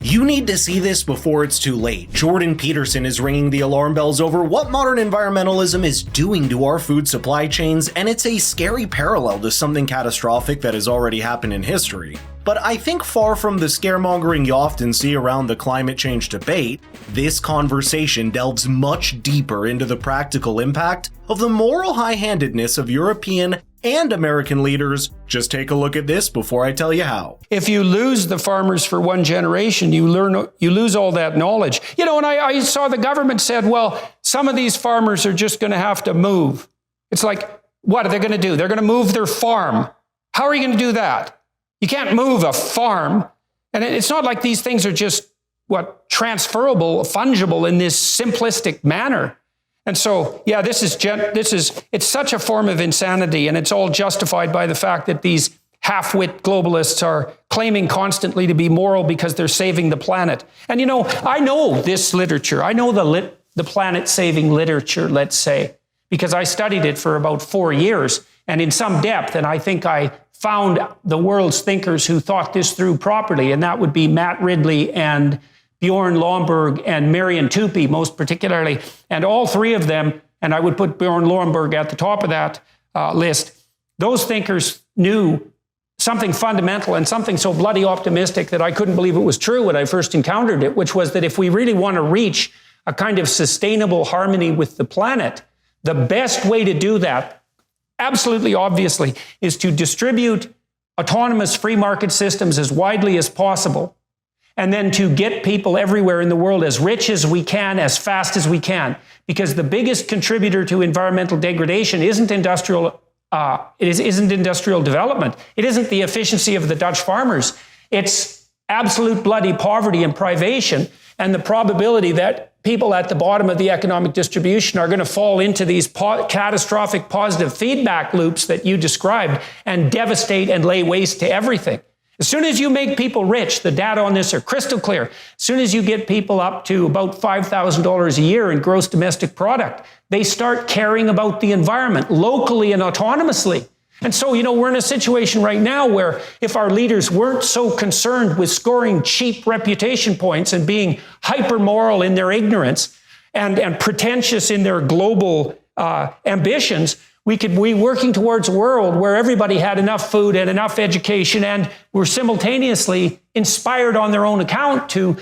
You need to see this before it's too late. Jordan Peterson is ringing the alarm bells over what modern environmentalism is doing to our food supply chains, and it's a scary parallel to something catastrophic that has already happened in history. But I think far from the scaremongering you often see around the climate change debate, this conversation delves much deeper into the practical impact of the moral high-handedness of European and American leaders. Just take a look at this before I tell you how. If you lose the farmers for one generation, you lose all that knowledge. And I saw the government said, well, some of these farmers are just going to have to move. It's like, what are they going to do? They're going to move their farm. How are you going to do that? You can't move a farm. And it's not like these things are just, transferable, fungible in this simplistic manner. And so, it's such a form of insanity, and it's all justified by the fact that these half-wit globalists are claiming constantly to be moral because they're saving the planet. And I know this literature. I know the planet-saving literature, let's say, because I studied it for about 4 years and in some depth, and I think I found the world's thinkers who thought this through properly, and that would be Matt Ridley and Bjorn Lomborg and Marian Tupy, most particularly, and all three of them, and I would put Bjorn Lomborg at the top of that list, those thinkers knew something fundamental and something so bloody optimistic that I couldn't believe it was true when I first encountered it, which was that if we really want to reach a kind of sustainable harmony with the planet, the best way to do that, absolutely obviously, is to distribute autonomous free market systems as widely as possible, and then to get people everywhere in the world as rich as we can, as fast as we can. Because the biggest contributor to environmental degradation isn't industrial development. It isn't the efficiency of the Dutch farmers. It's absolute bloody poverty and privation, and the probability that people at the bottom of the economic distribution are going to fall into these catastrophic positive feedback loops that you described and devastate and lay waste to everything. As soon as you make people rich, the data on this are crystal clear. As soon as you get people up to about $5,000 a year in gross domestic product, they start caring about the environment locally and autonomously. And so, we're in a situation right now where if our leaders weren't so concerned with scoring cheap reputation points and being hyper-moral in their ignorance and pretentious in their global ambitions, we could be working towards a world where everybody had enough food and enough education and were simultaneously inspired on their own account to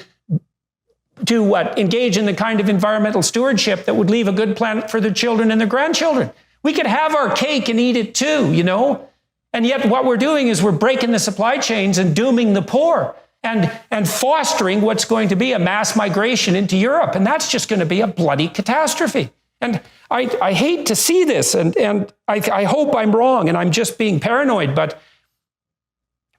engage in the kind of environmental stewardship that would leave a good planet for their children and their grandchildren. We could have our cake and eat it too, And yet what we're doing is we're breaking the supply chains and dooming the poor and fostering what's going to be a mass migration into Europe. And that's just going to be a bloody catastrophe. And I hate to see this, and I hope I'm wrong and I'm just being paranoid, but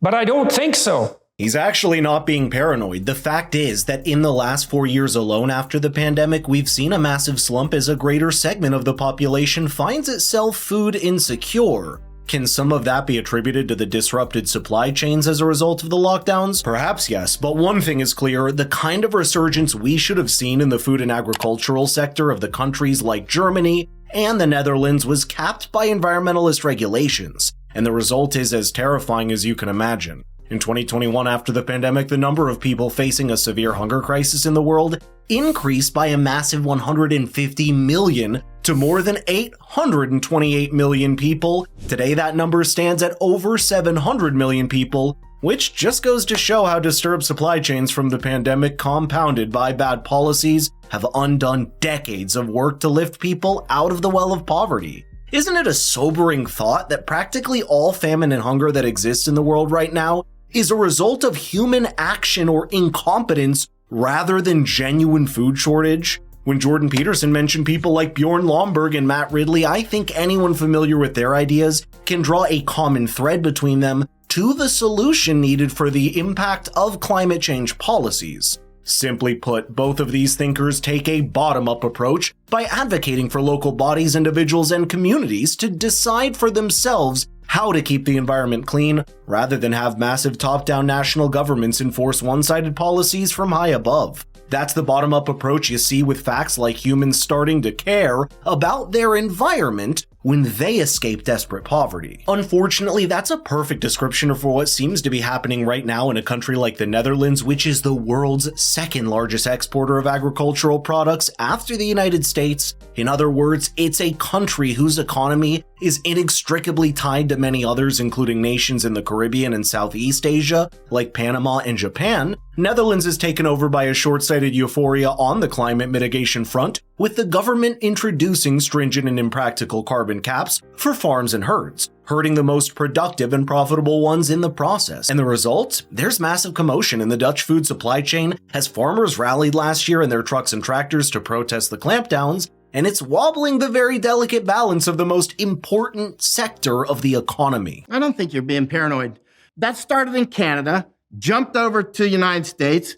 I don't think so. He's actually not being paranoid. The fact is that in the last 4 years alone after the pandemic, we've seen a massive slump as a greater segment of the population finds itself food insecure. Can some of that be attributed to the disrupted supply chains as a result of the lockdowns? Perhaps yes, but one thing is clear, the kind of resurgence we should have seen in the food and agricultural sector of the countries like Germany and the Netherlands was capped by environmentalist regulations, and the result is as terrifying as you can imagine. In 2021, after the pandemic, the number of people facing a severe hunger crisis in the world increased by a massive 150 million to more than 828 million people. Today, that number stands at over 700 million people, which just goes to show how disturbed supply chains from the pandemic, compounded by bad policies, have undone decades of work to lift people out of the well of poverty. Isn't it a sobering thought that practically all famine and hunger that exists in the world right now is a result of human action or incompetence rather than genuine food shortage? When Jordan Peterson mentioned people like Bjorn Lomborg and Matt Ridley, I think anyone familiar with their ideas can draw a common thread between them to the solution needed for the impact of climate change policies. Simply put, both of these thinkers take a bottom-up approach by advocating for local bodies, individuals, and communities to decide for themselves how to keep the environment clean, rather than have massive top-down national governments enforce one-sided policies from high above. That's the bottom-up approach you see with facts like humans starting to care about their environment when they escape desperate poverty. Unfortunately, that's a perfect description for what seems to be happening right now in a country like the Netherlands, which is the world's second largest exporter of agricultural products after the United States. In other words, it's a country whose economy is inextricably tied to many others, including nations in the Caribbean and Southeast Asia, like Panama and Japan. Netherlands is taken over by a short-sighted euphoria on the climate mitigation front, with the government introducing stringent and impractical carbon caps for farms and herds, hurting the most productive and profitable ones in the process. And the result? There's massive commotion in the Dutch food supply chain as farmers rallied last year in their trucks and tractors to protest the clampdowns, and it's wobbling the very delicate balance of the most important sector of the economy. I don't think you're being paranoid. That started in Canada, jumped over to the United States.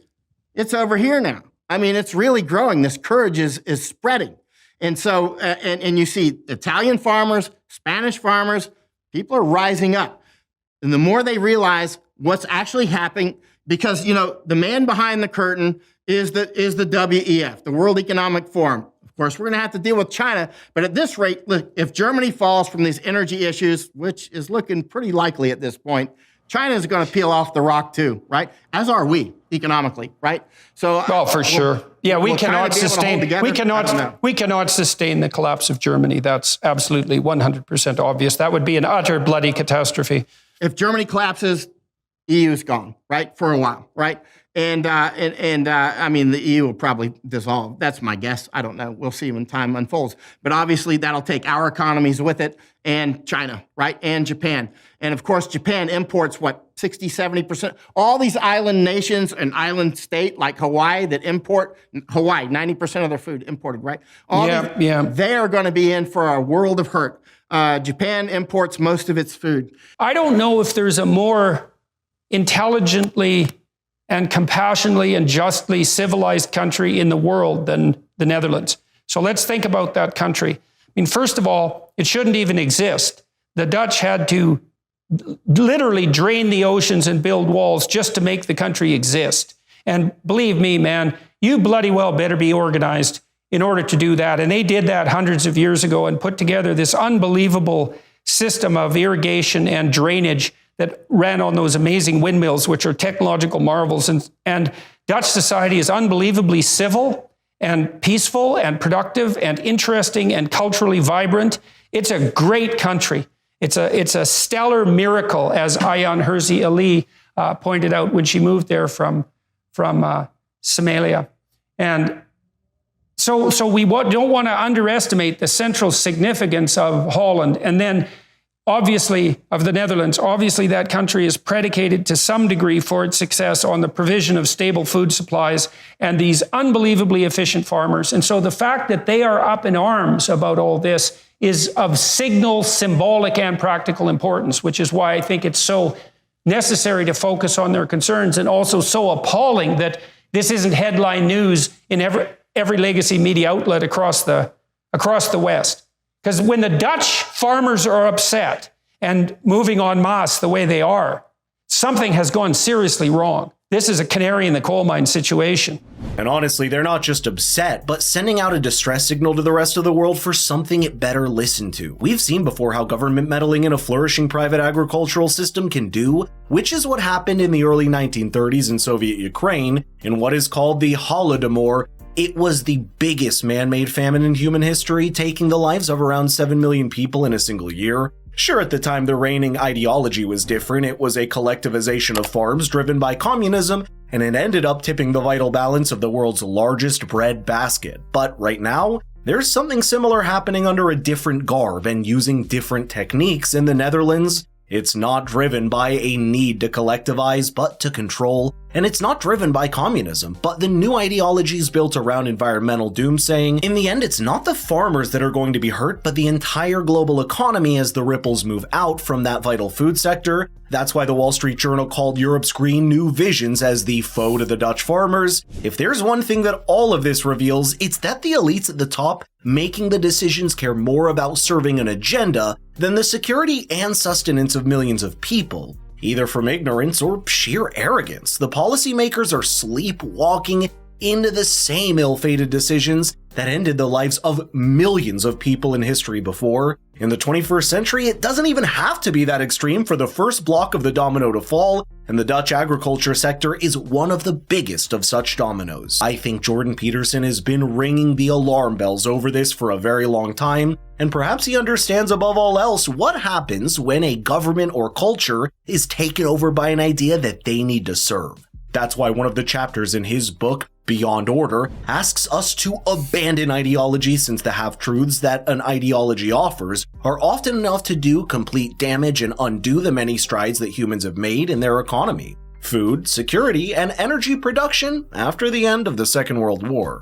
It's over here now. I mean, it's really growing. This courage is spreading. And so, and you see Italian farmers, Spanish farmers, people are rising up. And the more they realize what's actually happening, because, you know, the man behind the curtain is the WEF, the World Economic Forum. Of course, we're going to have to deal with China. But at this rate, look, if Germany falls from these energy issues, which is looking pretty likely at this point, China is going to peel off the rock too, right? As are we economically, right? So, for sure. Yeah, we cannot sustain. We cannot sustain the collapse of Germany. That's absolutely 100% obvious. That would be an utter bloody catastrophe. If Germany collapses, EU's gone, right, for a while, right? And I mean, the EU will probably dissolve. That's my guess. I don't know. We'll see when time unfolds. But obviously, that'll take our economies with it, and China, right, and Japan. And of course, Japan imports, what, 60, 70%? All these island nations, an island state like Hawaii that import, 90% of their food imported, right? They are going to be in for a world of hurt. Japan imports most of its food. I don't know if there's a more intelligently and compassionately and justly civilized country in the world than the Netherlands. So let's think about that country. I mean, first of all, it shouldn't even exist. The Dutch had to literally drain the oceans and build walls just to make the country exist. And believe me, man, you bloody well better be organized in order to do that. And they did that hundreds of years ago and put together this unbelievable system of irrigation and drainage that ran on those amazing windmills, which are technological marvels. And Dutch society is unbelievably civil and peaceful and productive and interesting and culturally vibrant. It's a great country. It's a stellar miracle, as Ayaan Hirsi Ali pointed out when she moved there from Somalia. And so we don't want to underestimate the central significance of Holland. And then obviously, of the Netherlands, obviously that country is predicated to some degree for its success on the provision of stable food supplies and these unbelievably efficient farmers. And so the fact that they are up in arms about all this is of signal, symbolic, and practical importance, which is why I think it's so necessary to focus on their concerns, and also so appalling that this isn't headline news in every legacy media outlet across the West. Because when the Dutch farmers are upset and moving en masse the way they are, something has gone seriously wrong. This is a canary in the coal mine situation. And honestly, they're not just upset, but sending out a distress signal to the rest of the world for something it better listen to. We've seen before how government meddling in a flourishing private agricultural system can do, which is what happened in the early 1930s in Soviet Ukraine in what is called the Holodomor. It was the biggest man-made famine in human history, taking the lives of around 7 million people in a single year. Sure, at the time the reigning ideology was different. It was a collectivization of farms driven by communism, and it ended up tipping the vital balance of the world's largest bread basket. But right now, there's something similar happening under a different garb and using different techniques in the Netherlands. It's not driven by a need to collectivize, but to control. And it's not driven by communism, but the new ideologies built around environmental doomsaying. In the end, it's not the farmers that are going to be hurt, but the entire global economy as the ripples move out from that vital food sector. That's why the Wall Street Journal called Europe's Green New Visions as the foe to the Dutch farmers. If there's one thing that all of this reveals, it's that the elites at the top making the decisions care more about serving an agenda than the security and sustenance of millions of people. Either from ignorance or sheer arrogance, the policymakers are sleepwalking into the same ill-fated decisions that ended the lives of millions of people in history before. In the 21st century, it doesn't even have to be that extreme for the first block of the domino to fall, and the Dutch agriculture sector is one of the biggest of such dominoes. I think Jordan Peterson has been ringing the alarm bells over this for a very long time, and perhaps he understands above all else what happens when a government or culture is taken over by an idea that they need to serve. That's why one of the chapters in his book, Beyond Order, asks us to abandon ideology, since the half-truths that an ideology offers are often enough to do complete damage and undo the many strides that humans have made in their economy, food, security, and energy production after the end of the Second World War.